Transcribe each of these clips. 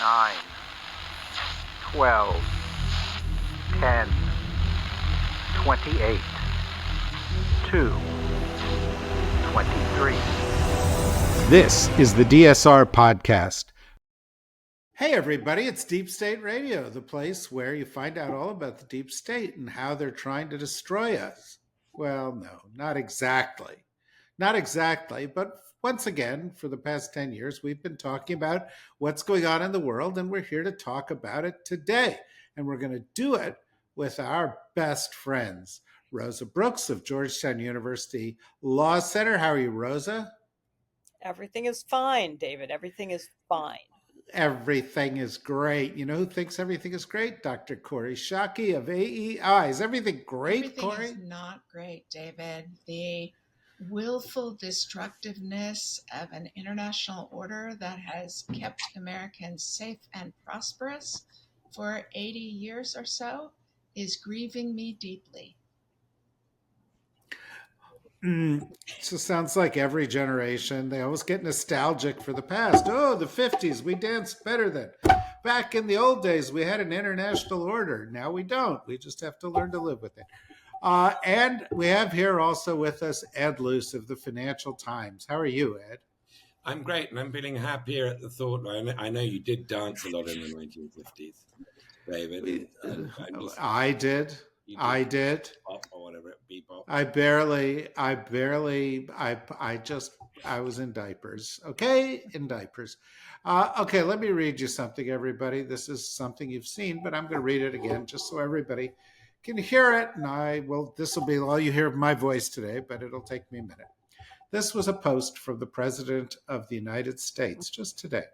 9, 12, 10, 28, 2, 23. This is the DSR Podcast. Hey everybody, it's Deep State Radio, the place where you find out all about the deep state and how they're trying to destroy us. Well, no, not exactly. Not exactly, but once again, for the past 10 years, we've been talking about what's going on in the world, and we're here to talk about it today. And we're going to do it with our best friends, Rosa Brooks of Georgetown University Law Center. How are you, Rosa? Everything is fine, David. Everything is fine. Everything is great. You know who thinks everything is great? Dr. Kori Schake of AEI. Is everything great, Kori? Everything is not great, David. The willful destructiveness of an international order that has kept Americans safe and prosperous for 80 years or so is grieving me deeply. So sounds like every generation, they always get nostalgic for the past. Oh, the 50s, we danced better then. Back in the old days, we had an international order. Now we don't. We just have to learn to live with it. And we have here also with us Ed Luce of the Financial Times. How are you, Ed? I'm great, and I'm feeling happier at the thought. I know you did dance a lot in the 1950s, David. I did. I did. Bebop or whatever, bebop. I was in diapers. Okay, in diapers. Okay, let me read you something, everybody. This is something you've seen, but I'm going to read it again just so everybody can hear it. And this will be all you hear of my voice today, but it'll take me a minute. This was a post from the President of the United States just today.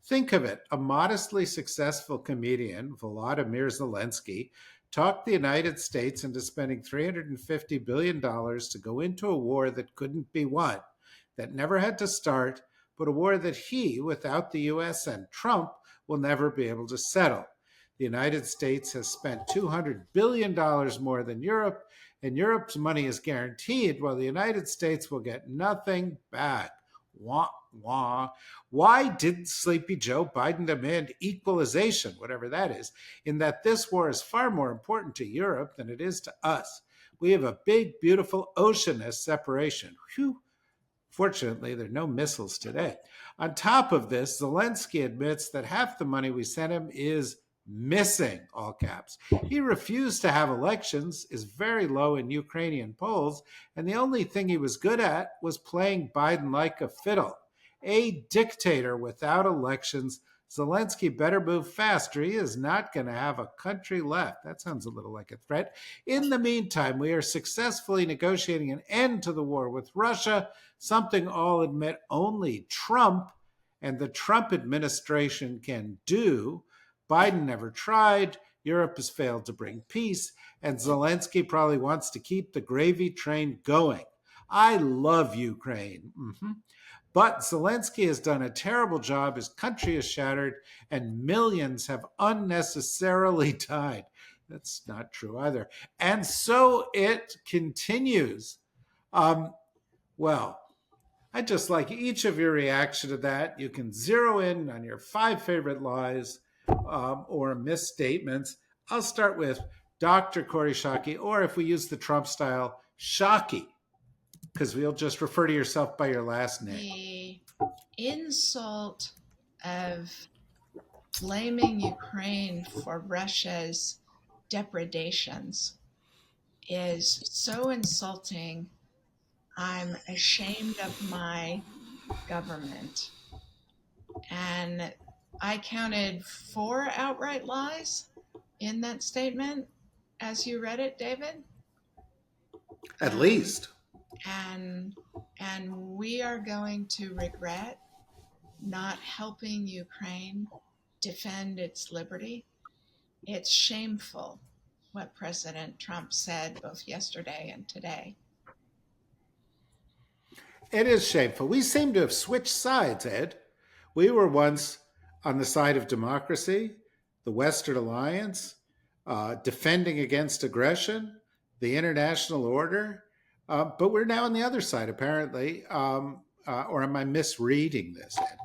Think of it. A modestly successful comedian, Volodymyr Zelensky, talked the United States into spending $350 billion to go into a war that couldn't be won, that never had to start, but a war that he, without the U.S. and Trump, will never be able to settle. The United States has spent $200 billion more than Europe, and Europe's money is guaranteed, while the United States will get nothing back. Wah, wah. Why didn't Sleepy Joe Biden demand equalization, whatever that is, in that this war is far more important to Europe than it is to us? We have a big, beautiful ocean as separation. Whew. Fortunately, there are no missiles today. On top of this, Zelensky admits that half the money we sent him is missing, all caps. He refused to have elections, is very low in Ukrainian polls, and the only thing he was good at was playing Biden like a fiddle. A dictator without elections. Zelensky better move faster. He is not going to have a country left. That sounds a little like a threat. In the meantime, we are successfully negotiating an end to the war with Russia, something all admit only Trump and the Trump administration can do. Biden never tried. Europe has failed to bring peace, and Zelensky probably wants to keep the gravy train going. I love Ukraine. But Zelensky has done a terrible job. His country is shattered, and millions have unnecessarily died. That's not true either. And so it continues. Well, I'd just like each of your reaction to that. You can zero in on your 5 favorite lies or misstatements. I'll start with Dr. Kori Schake, or if we use the Trump style, Schake, because we'll just refer to yourself by your last name. The insult of blaming Ukraine for Russia's depredations is so insulting. I'm ashamed of my government. And I counted 4 outright lies in that statement as you read it, David. At least. And we are going to regret not helping Ukraine defend its liberty. It's shameful what President Trump said both yesterday and today. It is shameful. We seem to have switched sides, Ed. We were once on the side of democracy, the Western Alliance, defending against aggression, the international order, but we're now on the other side, apparently. Or am I misreading this, Ed?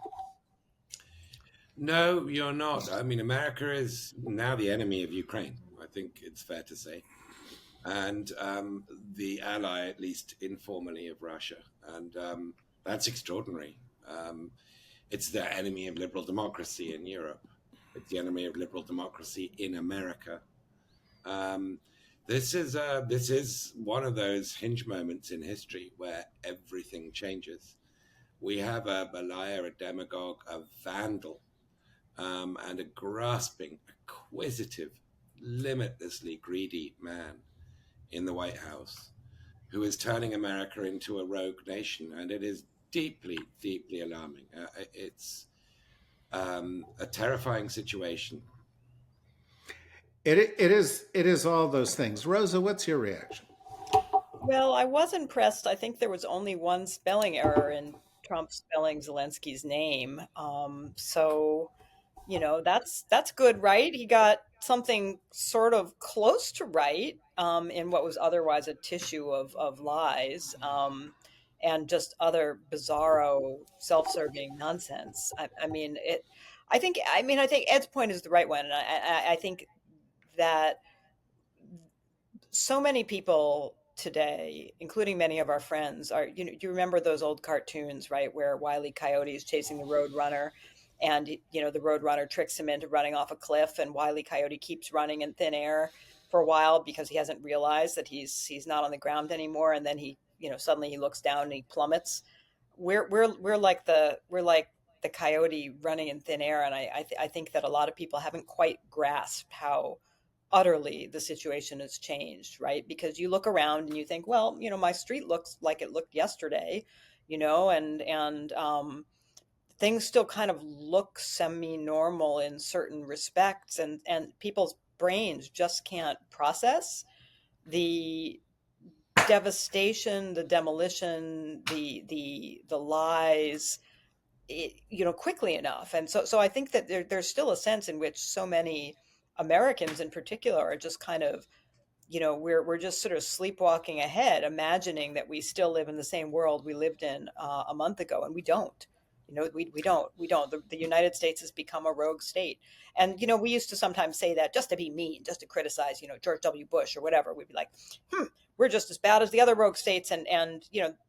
No, you're not. I mean, America is now the enemy of Ukraine. I think it's fair to say, and the ally, at least informally, of Russia, and that's extraordinary. Um, it's the enemy of liberal democracy in Europe. It's the enemy of liberal democracy in America. Um, this is one of those hinge moments in history where everything changes. We have a liar, a demagogue, a vandal, and a grasping, acquisitive, limitlessly greedy man in the White House who is turning America into a rogue nation, and it is deeply, deeply alarming. It's a terrifying situation. It is all those things. Rosa, what's your reaction? Well, I was impressed. I think there was only one spelling error in Trump spelling Zelensky's name. So, that's good, right? He got something sort of close to right, in what was otherwise a tissue of lies, and just other bizarro, self-serving nonsense. I mean, it. I think Ed's point is the right one, and I think that so many people today, including many of our friends, are, you remember those old cartoons, right, where Wile E. Coyote is chasing the road runner, and the road runner tricks him into running off a cliff, and Wile E. Coyote keeps running in thin air for a while because he hasn't realized that he's not on the ground anymore, and then suddenly he looks down and he plummets. We're like the coyote running in thin air, and I think that a lot of people haven't quite grasped how utterly the situation has changed, right? Because you look around and you think, well, my street looks like it looked yesterday, and things still kind of look semi-normal in certain respects, and people's brains just can't process the devastation, the demolition, the lies, quickly enough. And so I think that there's still a sense in which so many Americans in particular are just kind of, we're just sort of sleepwalking ahead, imagining that we still live in the same world we lived in a month ago, and we don't. We don't. The United States has become a rogue state, and we used to sometimes say that just to be mean, just to criticize, George W. Bush or whatever. We'd be like, we're just as bad as the other rogue states, and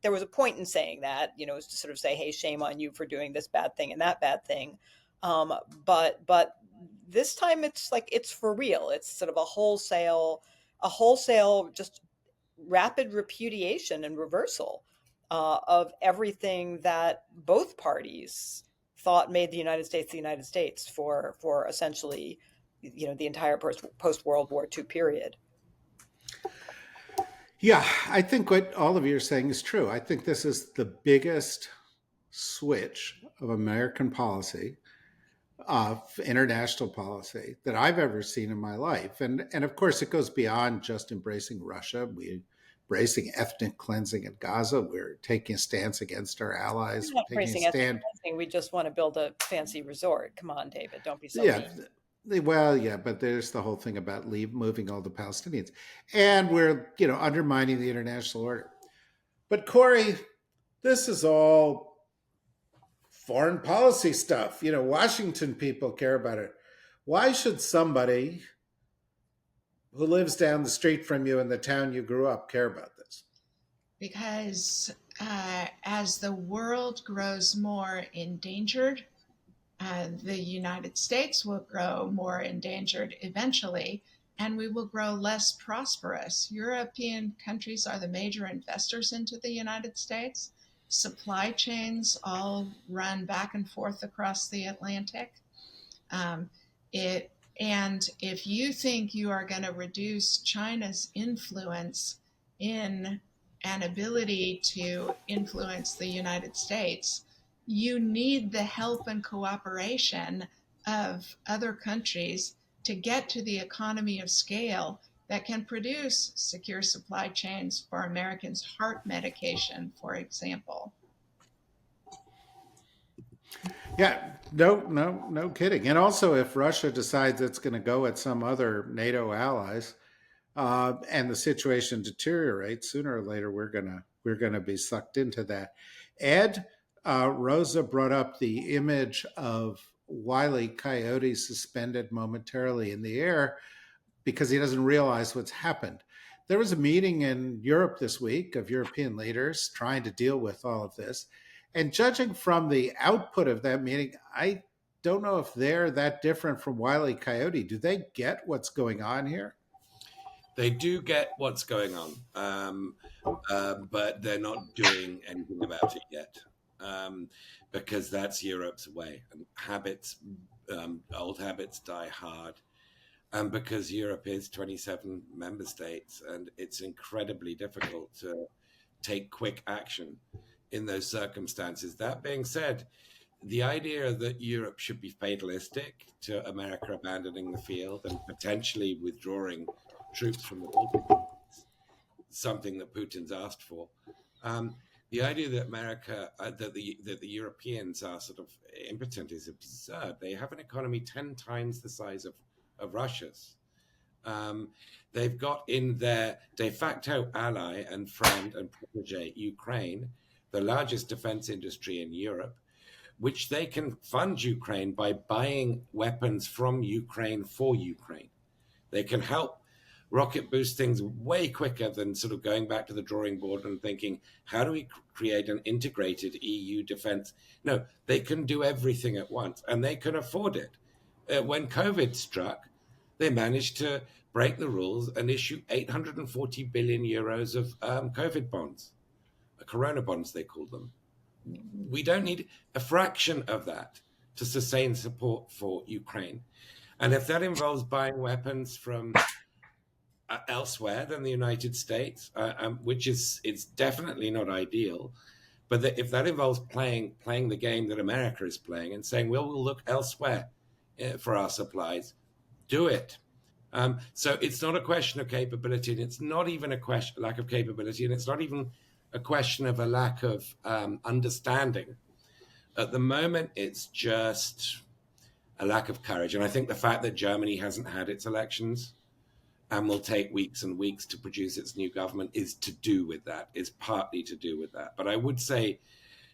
there was a point in saying that, is to sort of say, hey, shame on you for doing this bad thing and that bad thing, but this time it's like it's for real. It's sort of a wholesale just rapid repudiation and reversal of everything that both parties thought made the United States for essentially the entire post World War II period. Yeah, I think what all of you are saying is true. I think this is the biggest switch of American policy, of international policy that I've ever seen in my life. And of course, it goes beyond just embracing Russia. We're embracing ethnic cleansing in Gaza. We're taking a stance against our allies. We're We're not taking a praising ethnic stand. cleansing. We just want to build a fancy resort. Come on, David, don't be so Yeah. mean. Well, yeah, but there's the whole thing about moving all the Palestinians. And we're, undermining the international order. But Kori, this is all foreign policy stuff. Washington people care about it. Why should somebody who lives down the street from you in the town you grew up care about this? Because as the world grows more endangered, the United States will grow more endangered eventually, and we will grow less prosperous. European countries are the major investors into the United States. Supply chains all run back and forth across the Atlantic. Um, and if you think you are going to reduce China's influence in an ability to influence the United States, you need the help and cooperation of other countries to get to the economy of scale that can produce secure supply chains for Americans' heart medication, for example. Yeah, no kidding. And also, if Russia decides it's going to go at some other NATO allies, and the situation deteriorates, sooner or later we're gonna be sucked into that. Ed, Rosa brought up the image of Wile E. Coyote suspended momentarily in the air because he doesn't realize what's happened. There was a meeting in Europe this week of European leaders trying to deal with all of this. And judging from the output of that meeting, I don't know if they're that different from Wile E. Coyote. Do they get what's going on here? They do get what's going on, but they're not doing anything about it yet, because that's Europe's way. And old habits die hard. And because Europe is 27 member states, and it's incredibly difficult to take quick action in those circumstances. That being said, the idea that Europe should be fatalistic to America abandoning the field and potentially withdrawing troops from the Baltic, something that Putin's asked for. The idea that that the Europeans are sort of impotent is absurd. They have an economy 10 times the size of Russia's. They've got in their de facto ally and friend and protege, Ukraine, the largest defense industry in Europe, which they can fund Ukraine by buying weapons from Ukraine for Ukraine. They can help rocket boost things way quicker than sort of going back to the drawing board and thinking, how do we create an integrated EU defense? No, they can do everything at once, and they can afford it. When COVID struck, they managed to break the rules and issue 840 billion euros of COVID bonds, corona bonds, they called them. We don't need a fraction of that to sustain support for Ukraine. And if that involves buying weapons from elsewhere than the United States, which it's definitely not ideal, but if that involves playing the game that America is playing and saying, well, we'll look elsewhere for our supplies, do it. So it's not a question of capability, and it's not even a lack of capability, and it's not even a question of a lack of understanding. At the moment, it's just a lack of courage. And I think the fact that Germany hasn't had its elections and will take weeks and weeks to produce its new government is partly to do with that. But I would say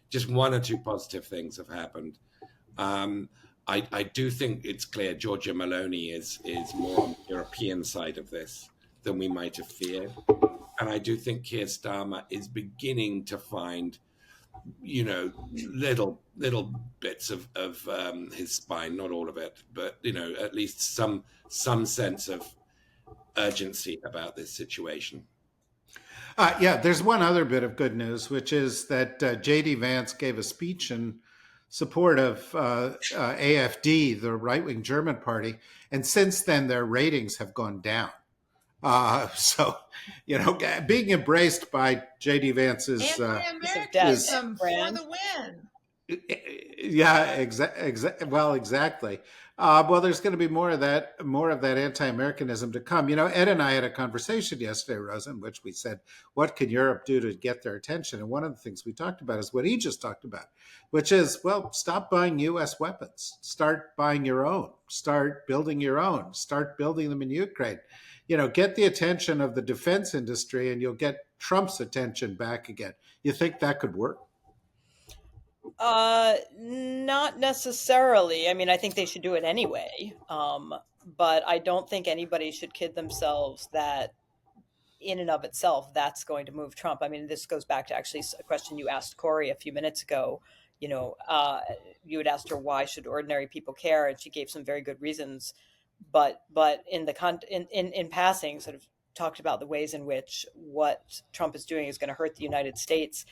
just one or two positive things have happened. I do think it's clear Giorgia Meloni is more on the European side of this than we might have feared. And I do think Keir Starmer is beginning to find, little bits of his spine, not all of it, but, at least some sense of urgency about this situation. There's one other bit of good news, which is that J.D. Vance gave a speech in support of AfD, the right-wing German party, and since then their ratings have gone down. So, being embraced by J.D. Vance's anti-Americanism for the win. Yeah, exactly. Well, there's going to be more of that anti-Americanism to come. Ed and I had a conversation yesterday, Rosa, in which we said, what can Europe do to get their attention? And one of the things we talked about is what he just talked about, which is, well, stop buying U.S. weapons. Start buying your own. Start building your own. Start building them in Ukraine. Get the attention of the defense industry and you'll get Trump's attention back again. You think that could work? Not necessarily. I mean, I think they should do it anyway. But I don't think anybody should kid themselves that in and of itself, that's going to move Trump. I mean, this goes back to actually a question you asked Kori a few minutes ago. You had asked her, why should ordinary people care? And she gave some very good reasons. But in passing, sort of talked about the ways in which what Trump is doing is going to hurt the United States.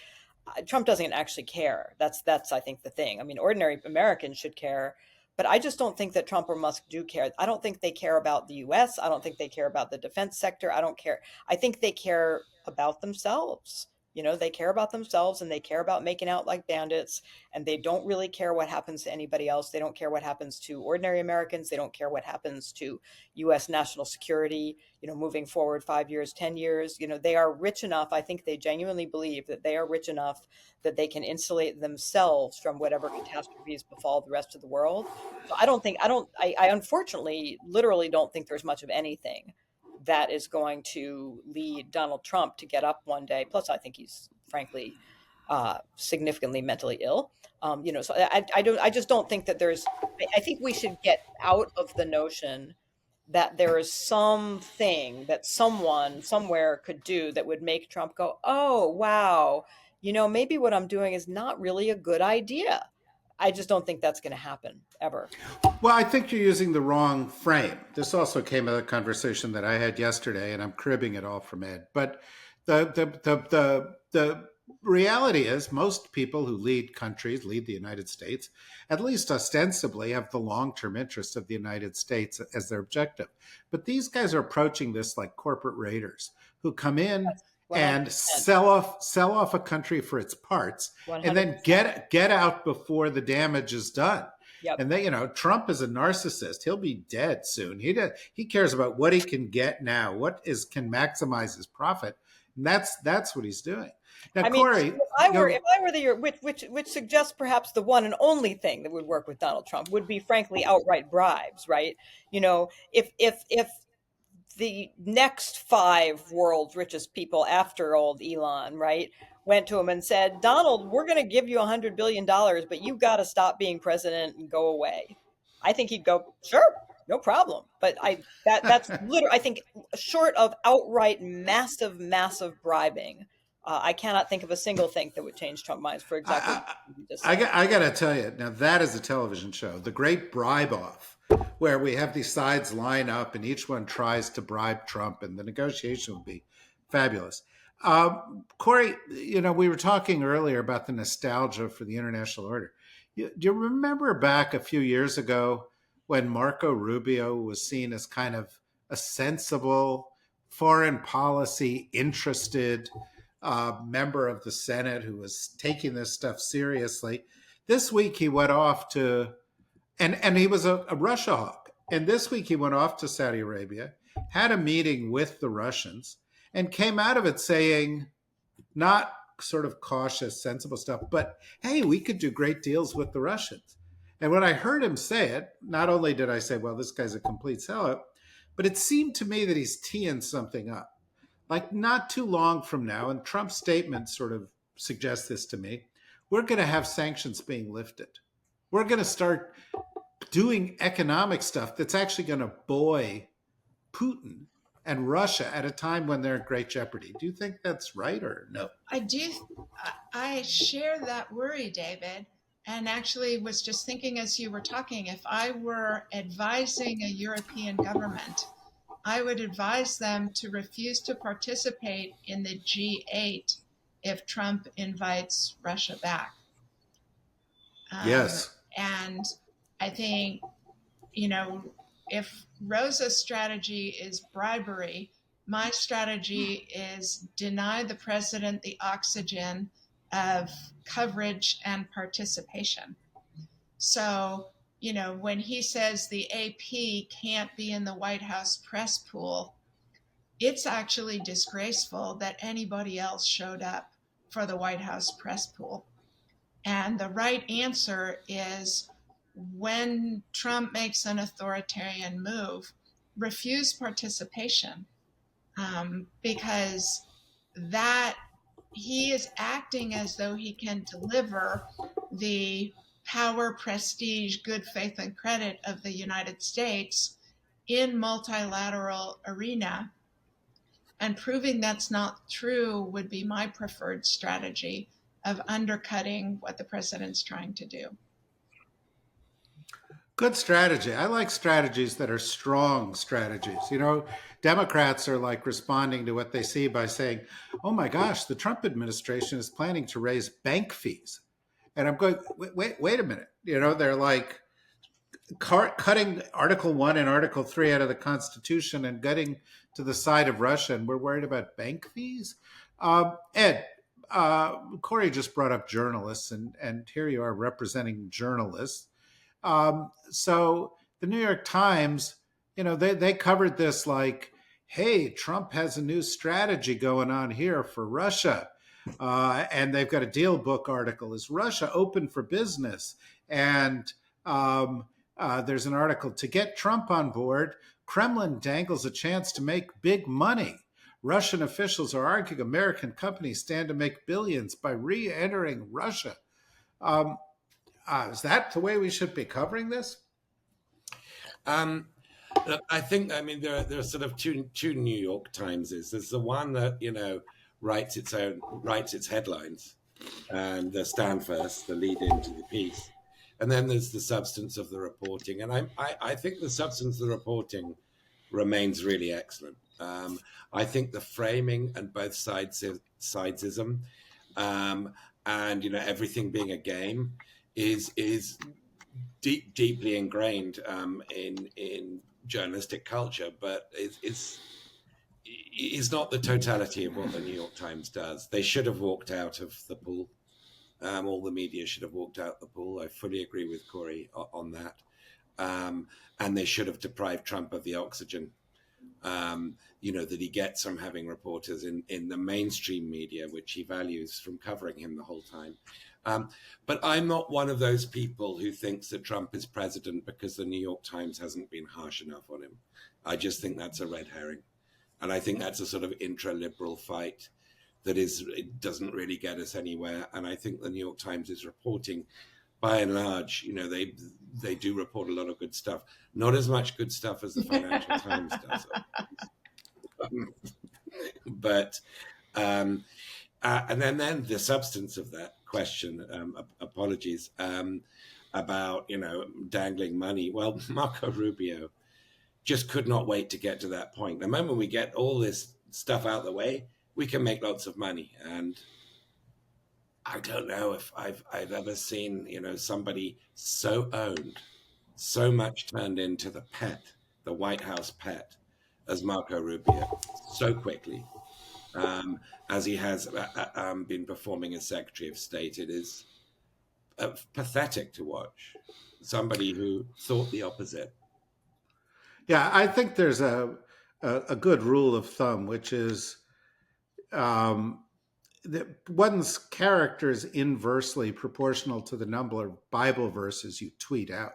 Trump doesn't actually care. That's I think the thing. I mean, ordinary Americans should care, but I just don't think that Trump or Musk do care. I don't think they care about the U.S. I don't think they care about the defense sector. I don't care. I think they care about themselves. They care about themselves and they care about making out like bandits, and they don't really care what happens to anybody else. They don't care what happens to ordinary Americans. They don't care what happens to U.S. national security, moving forward 5 years, 10 years. They are rich enough. I think they genuinely believe that they are rich enough that they can insulate themselves from whatever catastrophes befall the rest of the world. So I unfortunately literally don't think there's much of anything that is going to lead Donald Trump to get up one day. Plus, I think he's frankly significantly mentally ill. So I just don't think that I think we should get out of the notion that there is something that someone somewhere could do that would make Trump go, oh, wow, maybe what I'm doing is not really a good idea. I just don't think that's going to happen ever. Well, I think you're using the wrong frame. This also came out of a conversation that I had yesterday, and I'm cribbing it all from Ed. But the reality is, most people who lead countries, lead the United States, at least ostensibly have the long-term interest of the United States as their objective. But these guys are approaching this like corporate raiders who come in and 100%. sell off a country for its parts, and then 100%. get out before the damage is done. Yep. And Trump is a narcissist. He'll be dead soon. He cares about what he can get now, can maximize his profit, and that's what he's doing. Now, I mean, Kori, if I were the which suggests perhaps the one and only thing that would work with Donald Trump would be, frankly, outright bribes, right? If the next 5 world's richest people after old Elon, right, went to him and said, Donald, we're going to give you $100 billion, but you've got to stop being president and go away. I think he'd go, sure, no problem. But that's literally, I think, short of outright massive bribing, I cannot think of a single thing that would change Trump's minds for exactly what you just said. I got to tell you, now that is a television show, The Great Bribe Off, where we have these sides line up and each one tries to bribe Trump, and the negotiation will be fabulous. Kori, we were talking earlier about the nostalgia for the international order. Do you remember back a few years ago when Marco Rubio was seen as kind of a sensible, foreign policy interested member of the Senate who was taking this stuff seriously? This week he went off to, and he was a Russia hawk. And this week he went off to Saudi Arabia, had a meeting with the Russians, and came out of it saying, not sort of cautious, sensible stuff, but hey, we could do great deals with the Russians. And when I heard him say it, not only did I say, well, this guy's a complete sellout, but it seemed to me that he's teeing something up. Like not too long from now, and Trump's statement sort of suggests this to me, we're going to have sanctions being lifted. We're going to start doing economic stuff that's actually going to buoy Putin and Russia at a time when they're in great jeopardy. Do you think that's right or no? I do. I share that worry, David. And actually was just thinking as you were talking, if I were advising a European government, I would advise them to refuse to participate in the G8 if Trump invites Russia back. Yes. And I think, if Rosa's strategy is bribery, my strategy is deny the president the oxygen of coverage and participation. So, when he says the AP can't be in the White House press pool, it's actually disgraceful that anybody else showed up for the White House press pool. And the right answer is, when Trump makes an authoritarian move, refuse participation, because that he is acting as though he can deliver the power, prestige, good faith, and credit of the United States in multilateral arena. And proving that's not true would be my preferred strategy of undercutting what the president's trying to do. Good strategy. I like strategies that are strong strategies. Democrats are like responding to what they see by saying, oh my gosh, the Trump administration is planning to raise bank fees. And I'm going, wait a minute. They're like cutting Article 1 and Article 3 out of the Constitution and getting to the side of Russia, and we're worried about bank fees? Ed, Kori just brought up journalists, and here you are representing journalists. So the New York Times, they covered this like, hey, Trump has a new strategy going on here for Russia. And they've got a deal book article. Is Russia open for business? And there's an article, to get Trump on board, Kremlin dangles a chance to make big money. Russian officials are arguing American companies stand to make billions by re-entering Russia. Um, is that the way we should be covering this? Um, Look, I mean, there are sort of two New York Timeses. There's the one that writes its headlines, and the stand first, the lead into the piece, and then there's the substance of the reporting. And I think the substance of the reporting remains really excellent. I think the framing and both sidesism, and everything being a game is deeply ingrained in journalistic culture, but it's not the totality of what the New York Times does. They should have walked out of the pool. All the media should have walked out the pool. I fully agree with Kori on that. And they should have deprived Trump of the oxygen, that he gets from having reporters in the mainstream media, which he values, from covering him the whole time. But I'm not one of those people who thinks that Trump is president because the New York Times hasn't been harsh enough on him. I just think that's a red herring. And I think that's a sort of intra-liberal fight it doesn't really get us anywhere. And I think the New York Times is reporting, by and large, they do report a lot of good stuff. Not as much good stuff as the Financial Times does. But and then the substance of that question, apologies, about dangling money. Well, Marco Rubio just could not wait to get to that point. The moment we get all this stuff out of the way, we can make lots of money. And I don't know if I've ever seen somebody so owned, so much turned into the White House pet, as Marco Rubio, so quickly, as he has been performing as Secretary of State. It is pathetic to watch somebody who thought the opposite. Yeah, I think there's a good rule of thumb, which is that one's character is inversely proportional to the number of Bible verses you tweet out.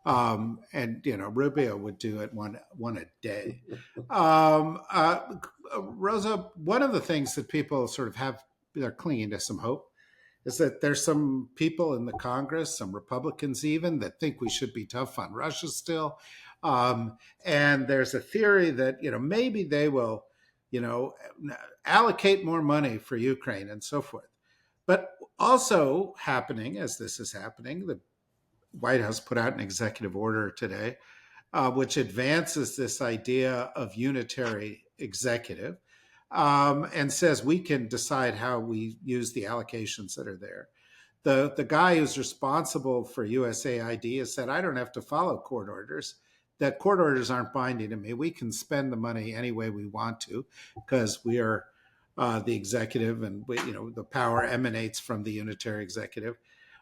And Rubio would do it one a day. Rosa, one of the things that people sort of they're clinging to some hope, is that there's some people in the Congress, some Republicans even, that think we should be tough on Russia still. And there's a theory that maybe they will allocate more money for Ukraine and so forth. But also happening, as this is happening, the White House put out an executive order today, which advances this idea of unitary executive, and says we can decide how we use the allocations that are there. The guy who's responsible for USAID has said, I don't have to follow court orders. That court orders aren't binding to me. We can spend the money any way we want to because we are the executive, and the power emanates from the unitary executive.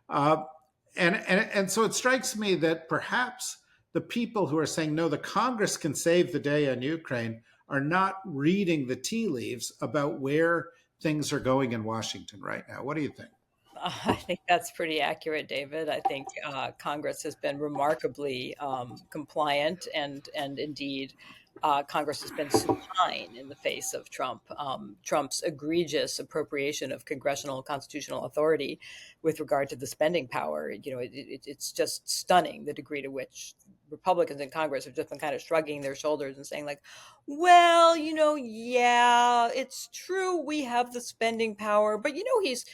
And so it strikes me that perhaps the people who are saying, no, the Congress can save the day on Ukraine, are not reading the tea leaves about where things are going in Washington right now. What do you think? I think that's pretty accurate, David. I think Congress has been remarkably compliant, and indeed, Congress has been supine in the face of Trump's egregious appropriation of congressional constitutional authority with regard to the spending power. It's just stunning the degree to which Republicans in Congress have just been kind of shrugging their shoulders and saying, like, well, yeah, it's true we have the spending power, but he's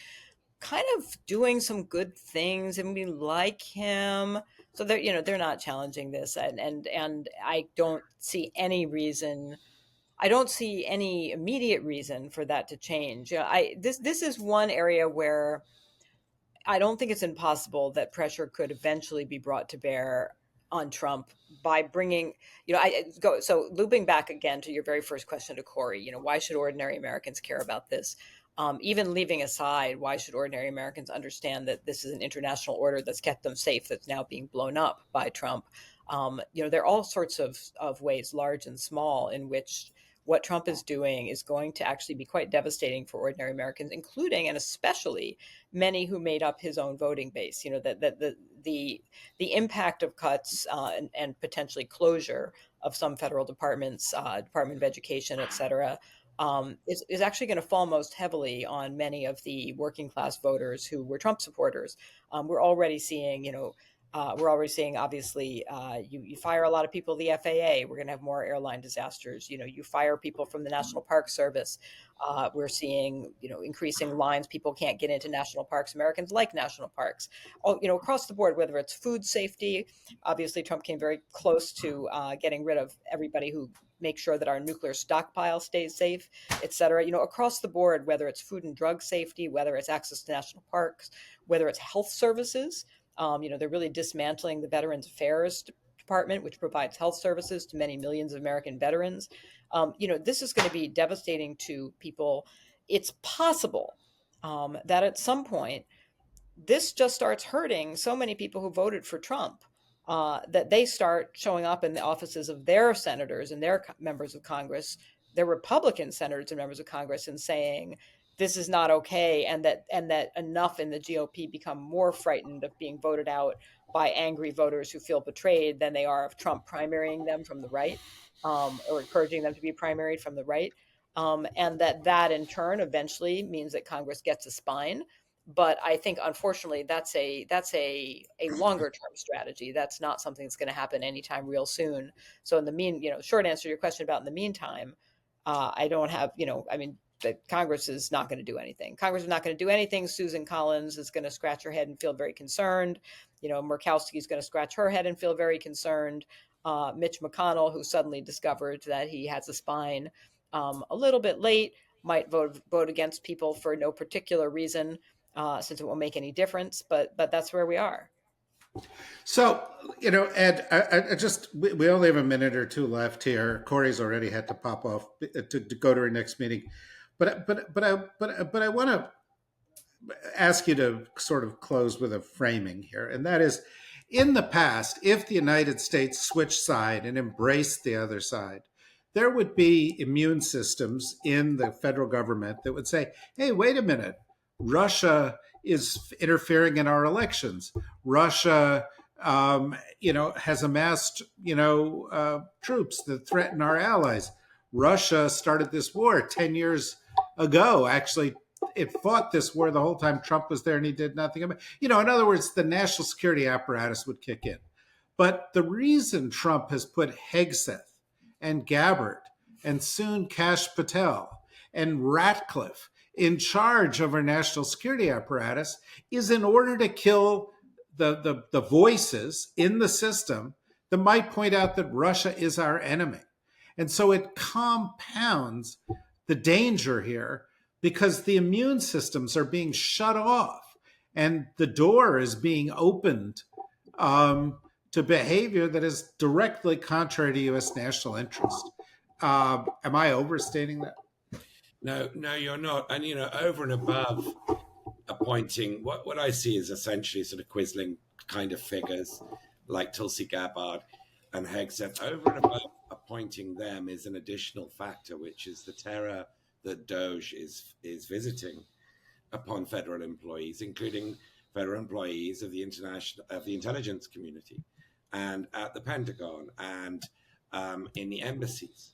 kind of doing some good things and we like him. So they're not challenging this, and I don't see any reason. I don't see any immediate reason for that to change. This is one area where I don't think it's impossible that pressure could eventually be brought to bear on Trump by bringing, so looping back again to your very first question to Kori, why should ordinary Americans care about this? Even leaving aside, why should ordinary Americans understand that this is an international order that's kept them safe, that's now being blown up by Trump? There are all sorts of ways, large and small, in which what Trump is doing is going to actually be quite devastating for ordinary Americans, including and especially many who made up his own voting base. The impact of cuts and potentially closure of some federal departments, Department of Education, et cetera, is actually going to fall most heavily on many of the working class voters who were Trump supporters. We're already seeing, obviously, you fire a lot of people at the FAA. We're going to have more airline disasters. You fire people from the National Park Service. We're seeing, increasing lines. People can't get into national parks. Americans like national parks. Across the board, whether it's food safety. Obviously, Trump came very close to getting rid of everybody who makes sure that our nuclear stockpile stays safe, et cetera. Across the board, whether it's food and drug safety, whether it's access to national parks, whether it's health services. They're really dismantling the Veterans Affairs Department, which provides health services to many millions of American veterans. This is going to be devastating to people. It's possible that at some point this just starts hurting so many people who voted for Trump that they start showing up in the offices of their senators and their members of Congress, their Republican senators and members of Congress, and saying this is not okay, and that enough in the GOP become more frightened of being voted out by angry voters who feel betrayed than they are of Trump primarying them from the right, or encouraging them to be primaried from the right, and that in turn eventually means that Congress gets a spine. But I think, unfortunately, that's a longer term strategy. That's not something that's going to happen anytime real soon. So in the short answer to your question about in the meantime, I don't have, I mean, that Congress is not going to do anything. Congress is not going to do anything. Susan Collins is going to scratch her head and feel very concerned. Murkowski is going to scratch her head and feel very concerned. Mitch McConnell, who suddenly discovered that he has a spine a little bit late, might vote against people for no particular reason, since it won't make any difference. But that's where we are. So, Ed, we only have a minute or two left here. Kori's already had to pop off to go to her next meeting, but I want to ask you to sort of close with a framing here, and that is, in the past, if the United States switched side and embraced the other side, there would be immune systems in the federal government that would say, "Hey, wait a minute, Russia is interfering in our elections. Russia, has amassed, troops that threaten our allies. Russia started this war 10 years ago. Actually, it fought this war the whole time Trump was there and he did nothing about it." In other words, the national security apparatus would kick in. But the reason Trump has put Hegseth and Gabbard and soon Kash Patel and Ratcliffe in charge of our national security apparatus is in order to kill the voices in the system that might point out that Russia is our enemy. And so it compounds the danger here because the immune systems are being shut off and the door is being opened to behavior that is directly contrary to U.S. national interest. Am I overstating that? No, you're not. And, over and above appointing, what I see is essentially sort of Quisling kind of figures like Tulsi Gabbard and Hegseth. Over and above appointing them is an additional factor, which is the terror that Doge is visiting upon federal employees, including federal employees of the intelligence community, and at the Pentagon, and in the embassies,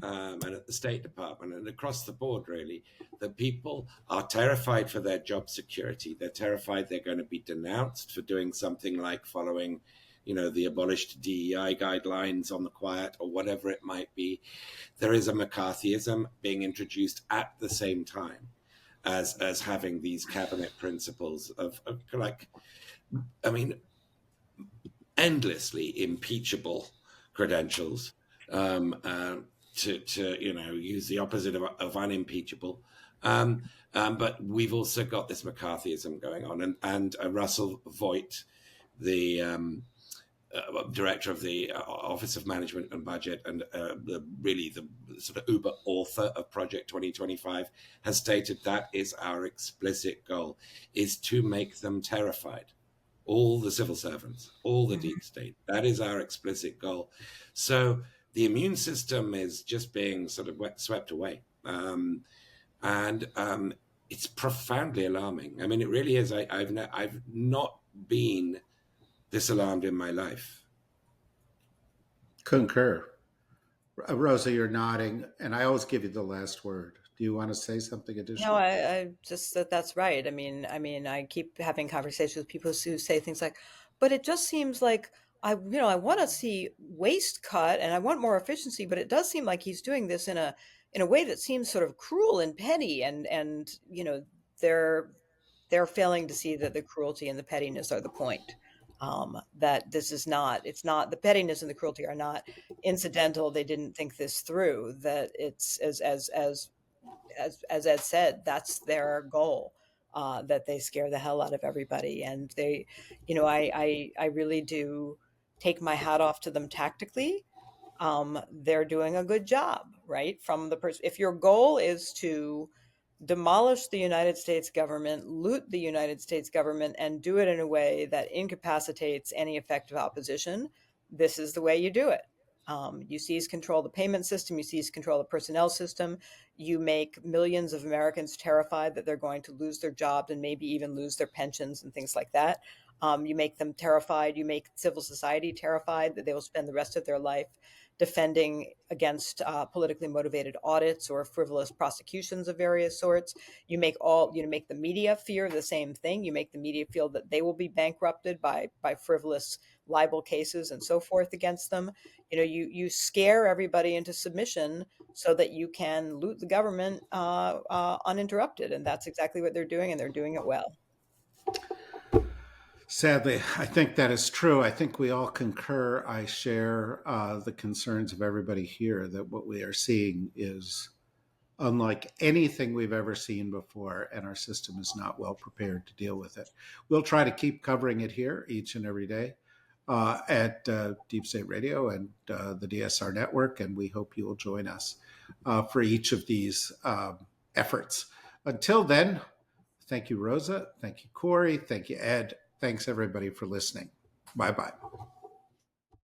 and at the State Department, and across the board, really. The people are terrified for their job security. They're terrified they're going to be denounced for doing something like following, the abolished DEI guidelines on the quiet or whatever it might be. There is a McCarthyism being introduced at the same time as having these cabinet principles of endlessly impeachable credentials, to use the opposite of unimpeachable. But we've also got this McCarthyism going on, and Russell Voigt, the director of the Office of Management and Budget, and the sort of uber author of Project 2025, has stated that is our explicit goal, is to make them terrified. All the civil servants, all the deep state. That is our explicit goal. So the immune system is just being sort of swept away. And it's profoundly alarming. I mean, it really is. I've not been this alarmed in my life. Concur. Rosa, you're nodding, and I always give you the last word. Do you want to say something No, additional? I just that's right. I mean, I keep having conversations with people who say things like, "But it just seems like I want to see waste cut and I want more efficiency, but it does seem like he's doing this in a way that seems sort of cruel and petty." And they're they're failing to see that the cruelty and the pettiness are the point. That this is not, it's not, the pettiness and the cruelty are not incidental. They didn't think this through. That it's as Ed said, that's their goal. That they scare the hell out of everybody, and they, I really do take my hat off to them tactically. They're doing a good job, right? From the person, if your goal is to demolish the United States government, loot the United States government, and do it in a way that incapacitates any effective opposition, this is the way you do it. You seize control of the payment system, you seize control of the personnel system, you make millions of Americans terrified that they're going to lose their jobs and maybe even lose their pensions and things like that. You make them terrified, you make civil society terrified that they will spend the rest of their life defending against politically motivated audits or frivolous prosecutions of various sorts. You make the media fear the same thing. You make the media feel that they will be bankrupted by frivolous libel cases and so forth against them. You scare everybody into submission so that you can loot the government uninterrupted, and that's exactly what they're doing, and they're doing it well. Sadly, I think that is true. I think we all concur. I share the concerns of everybody here that what we are seeing is unlike anything we've ever seen before, and our system is not well prepared to deal with it. We'll try to keep covering it here each and every day at Deep State Radio and the DSR Network, and we hope you will join us for each of these efforts. Until then, thank you, Rosa. Thank you, Kori. Thank you, Ed. Thanks, everybody, for listening. Bye-bye.